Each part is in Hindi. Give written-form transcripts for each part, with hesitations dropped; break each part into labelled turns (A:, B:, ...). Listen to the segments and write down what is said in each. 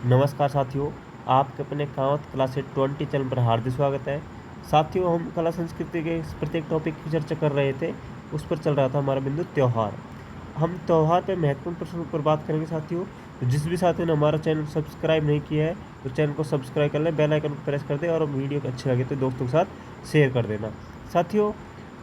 A: नमस्कार साथियों, आपके अपने कांवत क्लासेस 20 चैनल पर हार्दिक स्वागत है। साथियों, हम कला संस्कृति के इस प्रत्येक टॉपिक की चर्चा कर रहे थे, उस पर चल रहा था हमारा बिंदु त्यौहार। हम त्यौहार पर महत्वपूर्ण प्रश्नों पर बात करेंगे साथियों। तो जिस भी साथी ने हमारा चैनल सब्सक्राइब नहीं किया है तो चैनल को सब्सक्राइब कर लें, बेल आइकन को प्रेस कर दें और वीडियो अच्छी लगे तो दोस्तों के साथ शेयर कर देना। साथियों,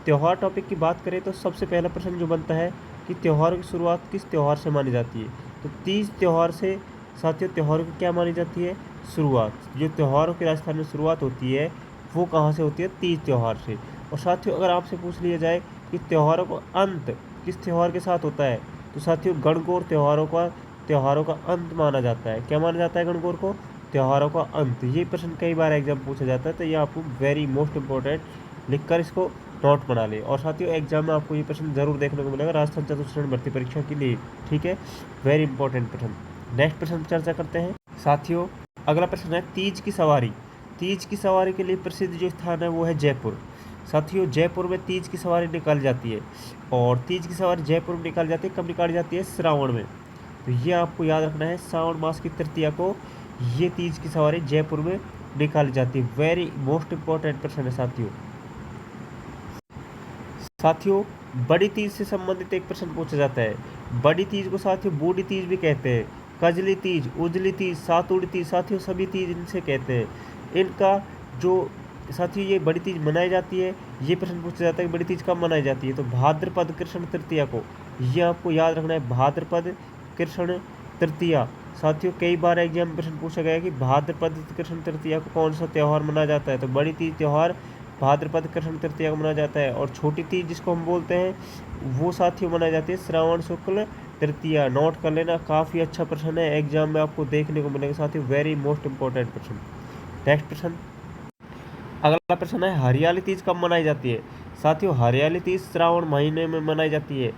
A: त्यौहार टॉपिक की बात करें तो सबसे पहला प्रश्न जो बनता है कि त्योहारों की शुरुआत किस त्यौहार से मानी जाती है। तो तीज त्यौहार से साथियों त्योहारों की क्या मानी जाती है, शुरुआत। जो त्योहारों की राजस्थान में शुरुआत होती है वो कहाँ से होती है, तीज त्यौहार से। और साथियों, अगर आपसे पूछ लिया जाए कि त्योहारों का अंत किस त्यौहार के साथ होता है, तो साथियों गणगौर त्योहारों का अंत माना जाता है। क्या माना जाता है गणगौर को, त्योहारों का अंत। ये प्रश्न कई बार एग्जाम पूछा जाता है, तो ये आपको वेरी मोस्ट इंपॉर्टेंट लिखकर इसको नोट बना ले। और साथियों, एग्जाम में आपको ये प्रश्न जरूर देखने को मिलेगा राजस्थान चतुश्रेणी भर्ती परीक्षा के लिए, ठीक है, वेरी इंपॉर्टेंट प्रश्न। नेक्स्ट प्रश्न पर चर्चा करते हैं साथियों। अगला प्रश्न है तीज की सवारी। तीज की सवारी के लिए प्रसिद्ध जो स्थान है वो है जयपुर। साथियों, जयपुर में तीज की सवारी निकाली जाती है, और तीज की सवारी जयपुर में निकाली जाती है। कब निकाली जाती है, श्रावण में। तो ये आपको याद रखना है, श्रावण मास की तृतीया को ये तीज की सवारी जयपुर में निकाली जाती है। वेरी मोस्ट इंपॉर्टेंट प्रश्न है साथियों। साथियों, बड़ी तीज से संबंधित एक प्रश्न पूछा जाता है। बड़ी तीज को साथियों बूढ़ी तीज भी कहते हैं। कजली तीज, उजली तीज, सातुड़ी तीज, साथियों सभी तीज इनसे कहते हैं। इनका जो साथियों ये बड़ी तीज मनाई जाती है, ये प्रश्न पूछा जाता है कि बड़ी तीज कब मनाई जाती है। तो भाद्रपद कृष्ण तृतीया को, ये आपको याद रखना है, भाद्रपद कृष्ण तृतीया। साथियों, कई बार एग्जाम में प्रश्न पूछा गया है कि भाद्रपद कृष्ण तृतीया को कौन सा त्यौहार मनाया जाता है। तो बड़ी तीज त्यौहार भाद्रपद कृष्ण तृतीया को मनाया जाता है। और छोटी तीज जिसको हम बोलते हैं वो साथियों मनाई जाती है श्रावण शुक्ल तृतीया। नोट कर लेना, काफ़ी अच्छा प्रश्न है, एग्जाम में आपको देखने को मिलेगा साथियों, वेरी मोस्ट इंपॉर्टेंट प्रश्न। नेक्स्ट प्रश्न, अगला प्रश्न है हरियाली तीज कब मनाई जाती है। साथियों, हरियाली तीज श्रावण महीने में मनाई जाती है।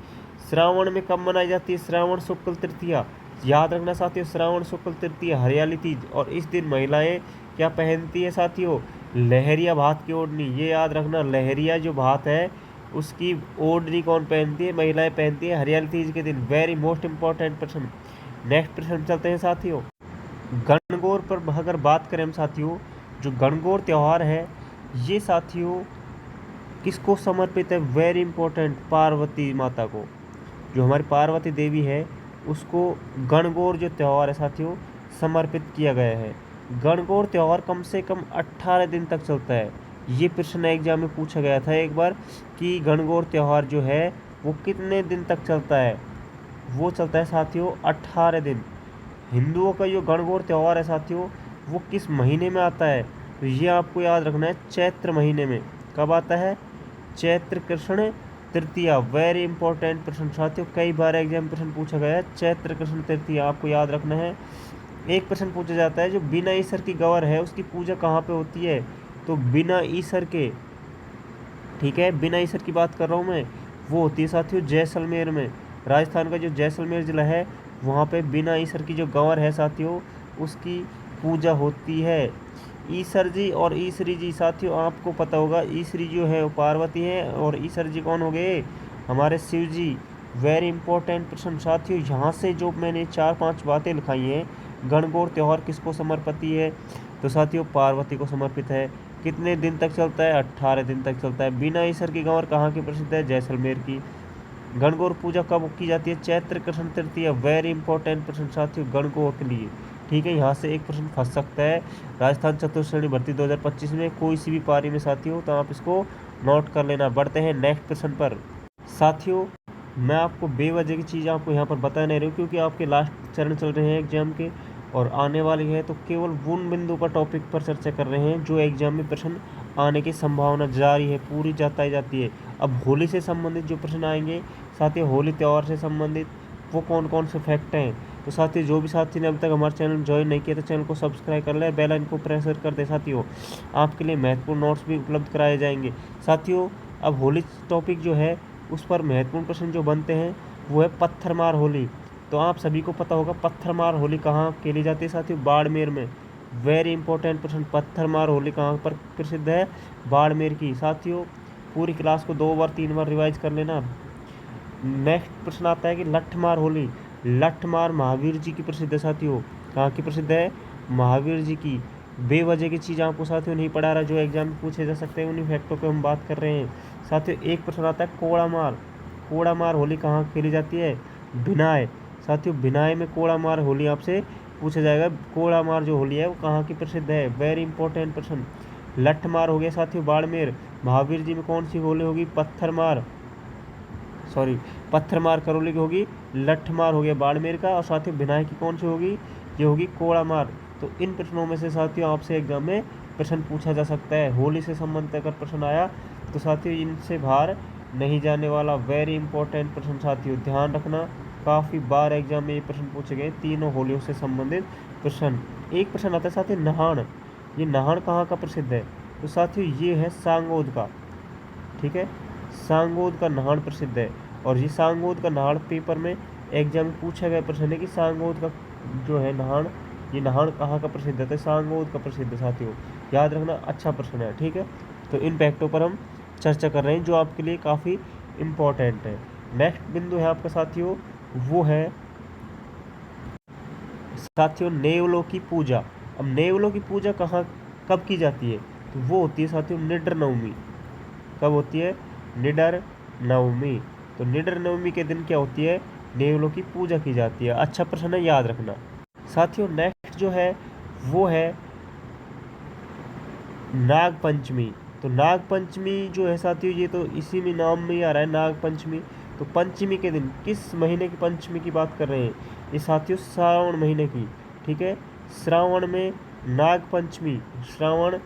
A: श्रावण में कब मनाई जाती है, श्रावण शुक्ल तृतीया। याद रखना साथियों, श्रावण शुक्ल तृतीया हरियाली तीज। और इस दिन महिलाएं क्या पहनती है साथियों, लहरिया भात की ओढ़नी। ये याद रखना, लहरिया जो भात है उसकी ओढ़नी कौन पहनती है, महिलाएं पहनती है हरियाली तीज के दिन। वेरी मोस्ट इंपॉर्टेंट प्रश्न। नेक्स्ट प्रश्न चलते हैं साथियों। गणगौर पर अगर बात करें हम साथियों, जो गणगौर त्यौहार है ये साथियों किसको समर्पित है, वेरी इंपॉर्टेंट, पार्वती माता को। जो हमारी पार्वती देवी है उसको गणगौर जो त्यौहार है साथियों समर्पित किया गया है। गणगौर त्यौहार कम से कम 18 दिन तक चलता है। ये प्रश्न एग्जाम में पूछा गया था एक बार कि गणगौर त्यौहार जो है वो कितने दिन तक चलता है। वो चलता है साथियों 18 दिन। हिंदुओं का जो गणगौर त्यौहार है साथियों वो किस महीने में आता है, तो ये आपको याद रखना है, चैत्र महीने में। कब आता है, चैत्र कृष्ण तृतीया। वेरी इंपॉर्टेंट प्रश्न साथियों, कई बार एग्जाम प्रश्न पूछा गया है, चैत्र कृष्ण तृतीया आपको याद रखना है। एक प्रश्न पूछा जाता है जो बिना ईसर की गौर है उसकी पूजा कहाँ पे होती है। तो बिना ईसर के, ठीक है, बिना ईसर की बात कर रहा हूँ मैं, वो होती है साथियों जैसलमेर में। राजस्थान का जो जैसलमेर ज़िला है वहाँ पे बिना ईसर की जो गंवर है साथियों उसकी पूजा होती है। ईसर जी और ईसरी जी साथियों आपको पता होगा, ईसरी जो है वो पार्वती है और ईसर जी कौन हो गए, हमारे शिव जी। वेरी इंपॉर्टेंट प्रश्न साथियों, यहाँ से जो मैंने 4-5 बातें लिखाई हैं, गणगौर त्यौहार किसको समर्पित है, तो साथियों पार्वती को समर्पित है। कितने दिन तक चलता है, 18 दिन तक चलता है। बिना ईसर की गंवर कहाँ की प्रसिद्ध है, जैसलमेर की। गणगौर पूजा कब की जाती है, चैत्र कृष्ण तृतीया। वेरी इंपॉर्टेंट प्रश्न साथियों गणगौर के लिए, ठीक है। यहाँ से एक प्रश्न फंस सकता है राजस्थान चतुश्रेणी भर्ती 2025 में कोई सी भी पारी में साथियों, तो आप इसको नोट कर लेना। बढ़ते हैं नेक्स्ट प्रश्न पर साथियों। मैं आपको बेवजह की चीज़ आपको यहाँ पर बता नहीं रही हूँ क्योंकि आपके लास्ट चरण चल रहे हैं एग्जाम के और आने वाली है, तो केवल उन बिंदु पर टॉपिक पर चर्चा कर रहे हैं जो एग्जाम में प्रश्न आने की संभावना जारी है, पूरी जाती है। अब होली से संबंधित जो प्रश्न आएंगे साथियों, होली त्यौहार से संबंधित वो कौन कौन से फैक्ट हैं, तो साथियों जो भी साथी ने अभी तक हमारे चैनल ज्वाइन नहीं किया तो चैनल को सब्सक्राइब कर ले, बेल आइकन को प्रेस कर दे साथियों। आपके लिए महत्वपूर्ण नोट्स भी उपलब्ध कराए जाएंगे साथियों। अब होली टॉपिक जो है उस पर महत्वपूर्ण प्रश्न जो बनते हैं वो है पत्थरमार होली। तो आप सभी को पता होगा पत्थरमार होली कहाँ खेली जाती है साथियों, बाड़मेर में। वेरी इंपॉर्टेंट प्रश्न, पत्थरमार होली कहाँ पर प्रसिद्ध है, बाड़मेर की। साथियों पूरी क्लास को 2 बार 3 बार रिवाइज कर लेना। नेक्स्ट प्रश्न आता है कि लठमार होली। लठमार महावीर जी की प्रसिद्ध है साथियों। कहाँ की प्रसिद्ध है? महावीर जी की। बेवजह की चीज़ आपको साथियों नहीं पढ़ा रहा, जो एग्जाम में पूछे जा सकते हैं, उन्हीं फैक्टों पे हम बात कर रहे हैं साथियों। एक प्रश्न आता है कोड़ा मार। कोड़ा मार होली कहाँ खेली जाती है? भिनाय। साथियों भिनाय में कोड़ा मार होली आपसे पूछा जाएगा। कोड़ा मार जो होली है वो कहाँ की प्रसिद्ध है? वेरी इंपॉर्टेंट प्रश्न। लठ मार हो गया साथियों बाड़मेर। महावीर जी में कौन सी होली होगी? पत्थर मार, सॉरी पत्थर मार करौली की होगी। लठ मार हो गया बाड़मेर का। और साथियों भिनाई की कौन सी होगी? ये होगी कोड़ा मार। तो इन प्रश्नों में से साथियों आपसे एग्जाम में प्रश्न पूछा जा सकता है। होली से संबंधित अगर प्रश्न आया तो साथियों इनसे बाहर नहीं जाने वाला। वेरी इंपॉर्टेंट प्रश्न साथियों, ध्यान रखना। काफ़ी बार एग्जाम में ये प्रश्न पूछे गए, तीनों होलियों से संबंधित प्रश्न। एक प्रश्न आता है साथियों नहान। ये नहान कहाँ का प्रसिद्ध है? तो साथियों ये है सांगोद का। ठीक है, सांगोद का नहान प्रसिद्ध है। और ये सांगोद का नहान पेपर में एग्जाम में पूछा गया प्रश्न है कि सांगोद का जो है नहान, ये नहान कहाँ का प्रसिद्ध है? तो सांगोद का प्रसिद्ध है साथियों, याद रखना, अच्छा प्रश्न है। ठीक है, तो इन फैक्टों पर हम चर्चा कर रहे हैं जो आपके लिए काफ़ी इम्पोर्टेंट है। नेक्स्ट बिंदु है आपका साथियों, वो है साथियों नेवलों की पूजा। अब नेवलों की पूजा कहाँ कब की जाती है? तो वो होती है साथियों निडर नवमी। कब होती है? निडर नवमी। तो निडर नवमी के दिन क्या होती है? नेवलों की पूजा की जाती है। अच्छा प्रश्न है, याद रखना साथियों। नेक्स्ट जो है वो है नाग पंचमी। तो नाग पंचमी जो है साथियों, ये तो इसी में नाम में ही आ रहा है नाग पंचमी। तो पंचमी के दिन, किस महीने की पंचमी की बात कर रहे हैं? ये साथियों श्रावण महीने की। ठीक है, श्रावण में नाग पंचमी, श्रावण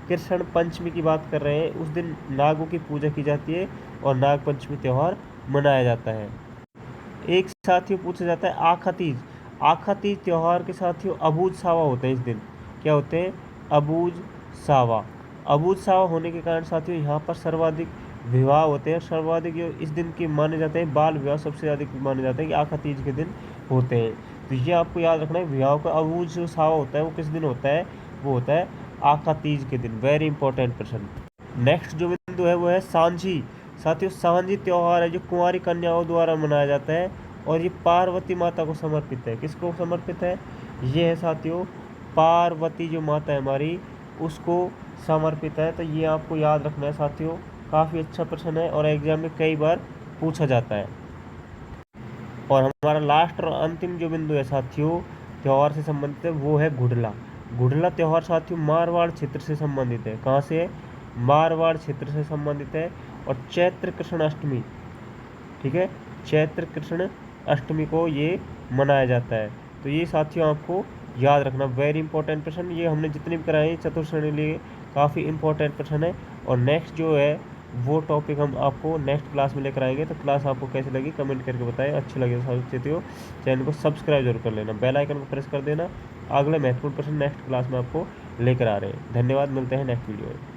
A: कृष्ण पंचमी की बात कर रहे हैं। उस दिन नागों की पूजा की जाती है और नाग पंचमी त्यौहार मनाया जाता है। एक साथियों पूछा जाता है आखा तीज। आखा तीज त्यौहार के साथियों अबूझ सावा होते हैं इस दिन। क्या होते हैं? अबूझ सावा। अबूझ सावा होने के कारण साथियों यहाँ पर सर्वाधिक विवाह होते हैं। सर्वाधिक जो इस दिन के माने जाते हैं, बाल विवाह सबसे अधिक माने जाते हैं कि आखा तीज के दिन होते हैं। तो ये आपको याद रखना है, विवाह का अबूझ जो सावा होता है वो किस दिन होता है? वो होता है आखा तीज के दिन। वेरी इंपॉर्टेंट प्रश्न। नेक्स्ट जो बिंदु है वो है सांझी। साथियों सांझी त्यौहार है जो कुंवारी कन्याओं द्वारा मनाया जाता है और ये पार्वती माता को समर्पित है। किसको समर्पित है? ये है साथियों पार्वती जो माता है हमारी, उसको समर्पित है। तो ये आपको याद रखना है साथियों, काफ़ी अच्छा प्रश्न है और एग्जाम में कई बार पूछा जाता है। और हमारा लास्ट और अंतिम जो बिंदु है साथियों त्यौहार से संबंधित है वो है घुड़ला। घुड़ला त्यौहार साथियों मारवाड़ क्षेत्र से संबंधित है। कहाँ से है? मारवाड़ क्षेत्र से संबंधित है। और चैत्र कृष्ण अष्टमी, ठीक है, चैत्र कृष्ण अष्टमी को ये मनाया जाता है। तो ये साथियों आपको याद रखना, वेरी इंपॉर्टेंट प्रश्न। ये हमने जितने भी कराए चतुर्थ श्रेणी लिए काफ़ी इंपॉर्टेंट प्रश्न है। और नेक्स्ट जो है वो टॉपिक हम आपको नेक्स्ट क्लास में लेकर आएंगे। तो क्लास आपको कैसी लगी कमेंट करके बताएं। अच्छी लगे साथियों चैनल को सब्सक्राइब जरूर कर लेना, बेल आइकन को प्रेस कर देना। अगले महत्वपूर्ण प्रश्न नेक्स्ट क्लास में आपको लेकर आ रहे हैं। धन्यवाद, मिलते हैं नेक्स्ट वीडियो में।